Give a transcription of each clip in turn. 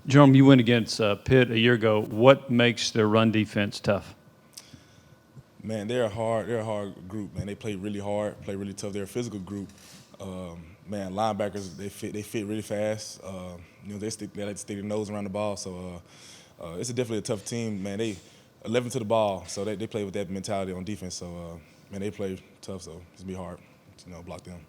Jerome, you went against Pitt a year ago. What makes their run defense tough? Man, they're a hard group. Man, they play really hard, play really tough. They're a physical group. Man, linebackers they fit really fast. They like to stick their nose around the ball. So it's definitely a tough team. Man, they 11 to the ball, so they play with that mentality on defense. So man, they play tough. So it's gonna be hard to block them.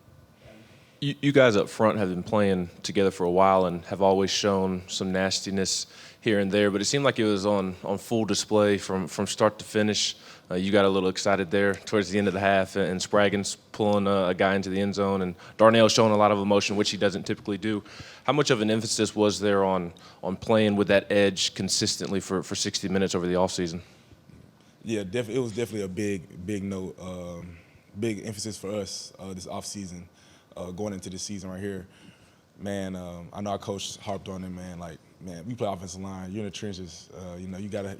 You guys up front have been playing together for a while and have always shown some nastiness here and there, but it seemed like it was on full display from start to finish. You got a little excited there towards the end of the half, and Spraggins pulling a guy into the end zone, and Darnell showing a lot of emotion, which he doesn't typically do. How much of an emphasis was there on playing with that edge consistently for 60 minutes over the offseason? Yeah, it was definitely a big note, big emphasis for us this offseason. Going into this season right here, man, I know our coach harped on it, man. Like, man, we play offensive line. You're in the trenches. You gotta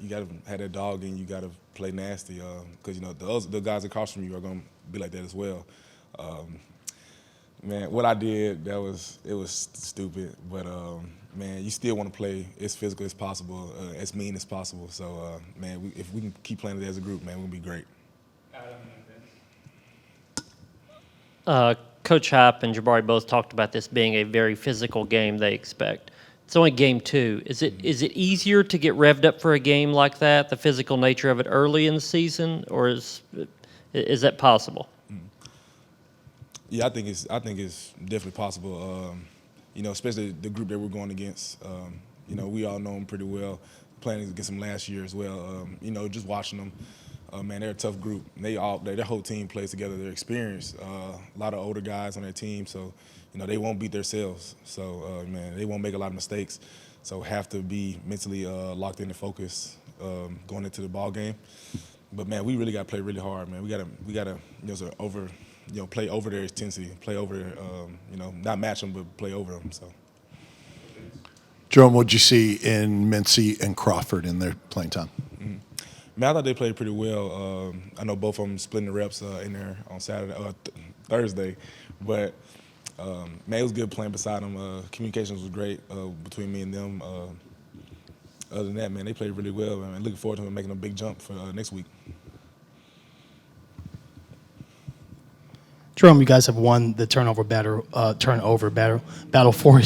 have that dog in. You gotta play nasty, because the guys across from you are gonna be like that as well. Man, what I did, it was stupid, but man, you still want to play as physical as possible, as mean as possible. So, man, if we can keep playing it as a group, man, we're gonna be great. Coach Hype and Jabari both talked about this being a very physical game they expect. It's only game 2. Is it easier to get revved up for a game like that, the physical nature of it early in the season, or is that possible? Yeah, I think it's definitely possible. Especially the group that we're going against. We all know them pretty well. Playing against them last year as well. Just watching them. Man, they're a tough group. Their whole team plays together. They're experienced. A lot of older guys on their team, so they won't beat themselves. So man, they won't make a lot of mistakes. So have to be mentally locked in and focused going into the ball game. But man, we really got to play really hard, man. We gotta play over their intensity, play over not match them, but play over them. So. Jerome, what'd you see in Mincy and Crawford in their playing time? Man, I thought they played pretty well. I know both of them splitting the reps in there on Thursday, but man, it was good playing beside them. Communications was great between me and them. Other than that, man, they played really well. Man, looking forward to them making a big jump for next week. Jerome, you guys have won the turnover battle 4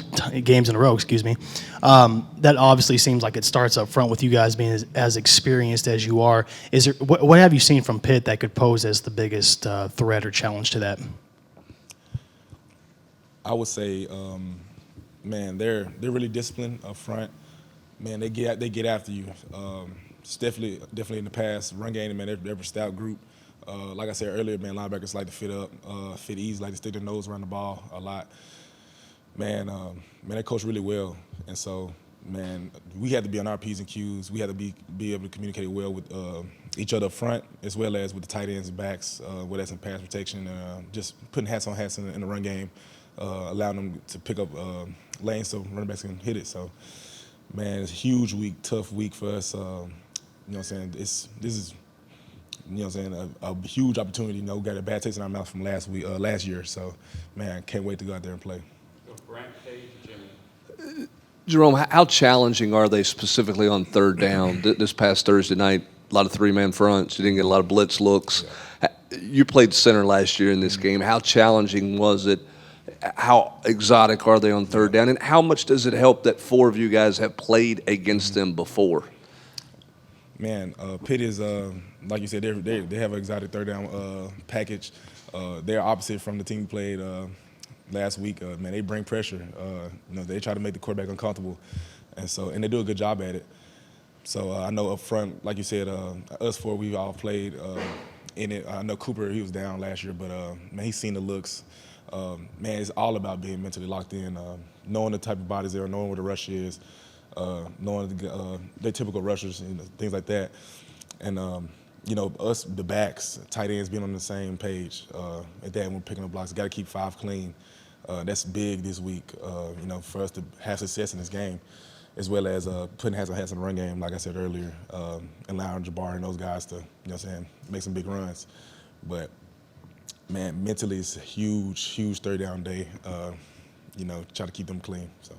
games in a row. Excuse me. That obviously seems like it starts up front with you guys being as experienced as you are. What have you seen from Pitt that could pose as the biggest threat or challenge to that? I would say, man, they're really disciplined up front. Man, they get after you. It's definitely in the past run game. Man, they're a stout group. Like I said earlier, man, linebackers like to fit up, fit easy, like to stick their nose around the ball a lot. Man, they coach really well, and so, man, we had to be on our P's and Q's. We had to be able to communicate well with each other up front, as well as with the tight ends and backs, whether that's in pass protection, just putting hats on hats in the run game, allowing them to pick up lanes so running backs can hit it. So, man, it's a huge week, tough week for us. What I'm saying? This is. A huge opportunity. Got a bad taste in our mouth from last year. So, man, can't wait to go out there and play. Jerome, how challenging are they specifically on third down? This past Thursday night, a lot of three-man fronts. You didn't get a lot of blitz looks. Yeah. You played center last year in this game. How challenging was it? How exotic are they on third down? And how much does it help that 4 of you guys have played against them before? Man, Pitt is, like you said, they have an exotic third down package. They're opposite from the team we played last week. Man, they bring pressure. They try to make the quarterback uncomfortable, and they do a good job at it. So I know up front, like you said, us 4, we all played in it. I know Cooper, he was down last year, but man, he's seen the looks. Man, it's all about being mentally locked in, knowing the type of bodies there, knowing where the rush is. Knowing their typical rushers and things like that. And, us, the backs, tight ends being on the same page. At that, when we're picking up blocks, got to keep 5 clean. That's big this week, for us to have success in this game, as well as putting hats on hats in the run game, like I said earlier, allowing Jabari and those guys to, make some big runs. But, man, mentally it's a huge third down day, try to keep them clean. So.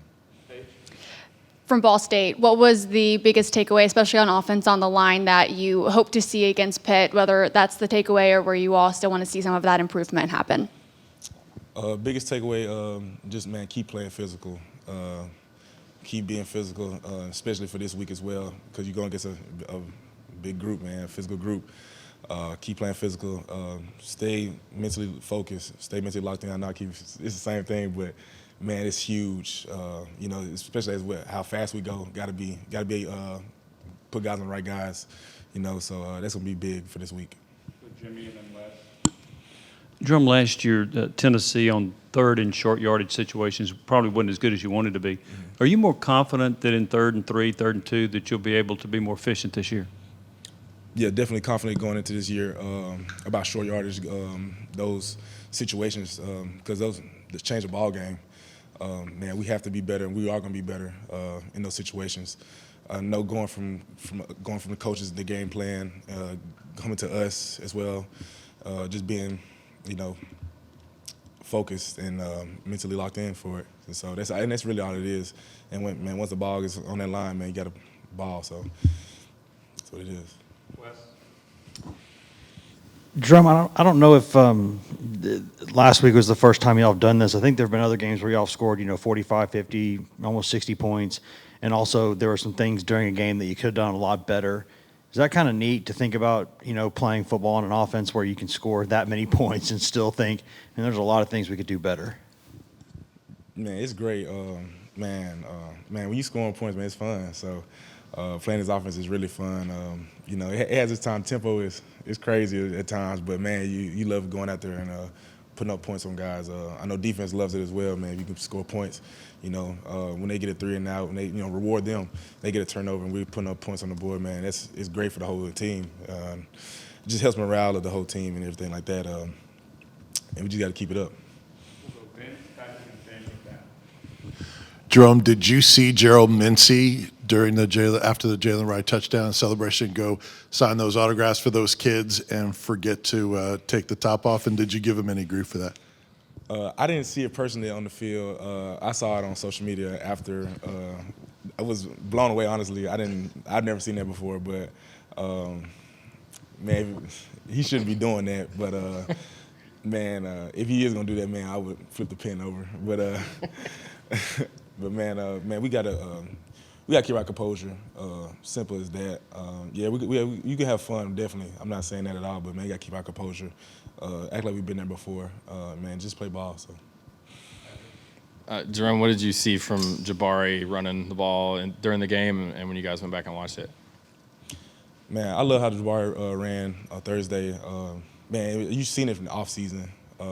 from Ball State, what was the biggest takeaway, especially on offense on the line, that you hope to see against Pitt, whether that's the takeaway or where you all still want to see some of that improvement happen? Biggest takeaway, just, man, keep playing physical. Keep being physical, especially for this week as well, because you're going against a big group, man, physical group. Keep playing physical. Stay mentally focused. Stay mentally locked in. I know it's the same thing, but man, it's huge. Especially as how fast we go. Got to be put guys on the right guys. So that's gonna be big for this week. Jimmy and then Les. Jerome, last year, Tennessee on third and short yardage situations probably wasn't as good as you wanted to be. Are you more confident that in 3rd and 3, 3rd and 2, that you'll be able to be more efficient this year? Yeah, definitely confident going into this year about short yardage, those situations, because those change the ball game. Man, we have to be better, and we are going to be better in those situations. I know going from the coaches, the game plan, coming to us as well, just being, focused and mentally locked in for it. And so that's really all it is. And once the ball is on that line, man, you got to ball. So that's what it is. Drum, I don't know if last week was the first time y'all have done this. I think there have been other games where y'all have scored, 45, 50, almost 60 points. And also there were some things during a game that you could have done a lot better. Is that kind of neat to think about, playing football on an offense where you can score that many points and still think, and there's a lot of things we could do better? Man, it's great. Man, when you scoring points, man, it's fun. So playing this offense is really fun. It has its time. Tempo is crazy at times, but man, you love going out there and putting up points on guys. I know defense loves it as well, man. If you can score points, when they get a 3 and out, and they reward them, they get a turnover, and we're putting up points on the board, man. It's great for the whole team. It just helps morale of the whole team and everything like that. And we just got to keep it up. Jerome, did you see Gerald Mincy after the Jalen Wright touchdown celebration go sign those autographs for those kids and forget to take the top off? And did you give him any grief for that? I didn't see it personally on the field. I saw it on social media after. I was blown away, honestly. I'd never seen that before, but man, he shouldn't be doing that. But man, if he is gonna do that, man, I would flip the pen over. But man, we gotta keep our composure. Simple as that. You can have fun, definitely. I'm not saying that at all, but man, you gotta keep our composure. Act like we've been there before. Man, just play ball. So. Jerome, what did you see from Jabari running the ball during the game and when you guys went back and watched it? Man, I love how Jabari ran Thursday. Man, you've seen it from the offseason,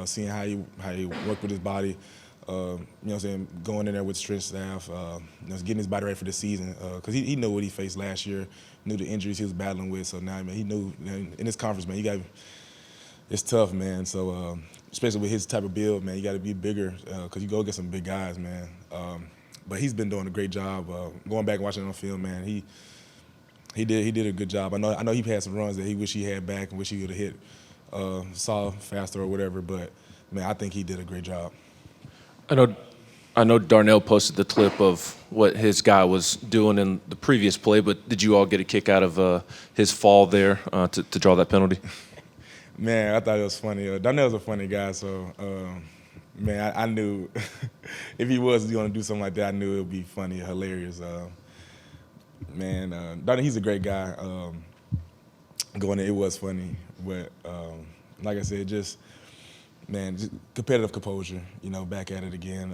seeing how he worked with his body. What I'm saying, going in there with strength staff, getting his body ready for the season. Because he knew what he faced last year, knew the injuries he was battling with. So now, man, he knew in this conference, man, it's tough, man. So especially with his type of build, man, you got to be bigger because you go against some big guys, man. But he's been doing a great job. Going back and watching it on film, man, he did a good job. I know he had some runs that he wish he had back and wish he would have hit saw faster or whatever. But man, I think he did a great job. I know Darnell posted the clip of what his guy was doing in the previous play, but did you all get a kick out of his fall there to draw that penalty? Man, I thought it was funny. Darnell's a funny guy, so man, I knew if he was going to do something like that, I knew it would be funny, hilarious. Man, Darnell, he's a great guy. Going there, it was funny, but like I said, just competitive composure. Back at it again.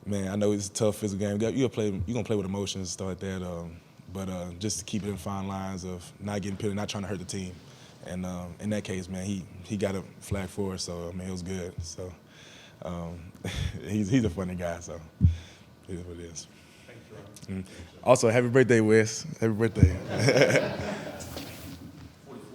Man, I know it's a tough physical game. You're gonna play with emotions and stuff like that. But just to keep it in fine lines of not getting pitted, not trying to hurt the team. And in that case, man, he got a flag for us, so I mean, it was good. So he's a funny guy, so it is what it is. Thanks, Rob. Also, happy birthday, Wes. Happy birthday.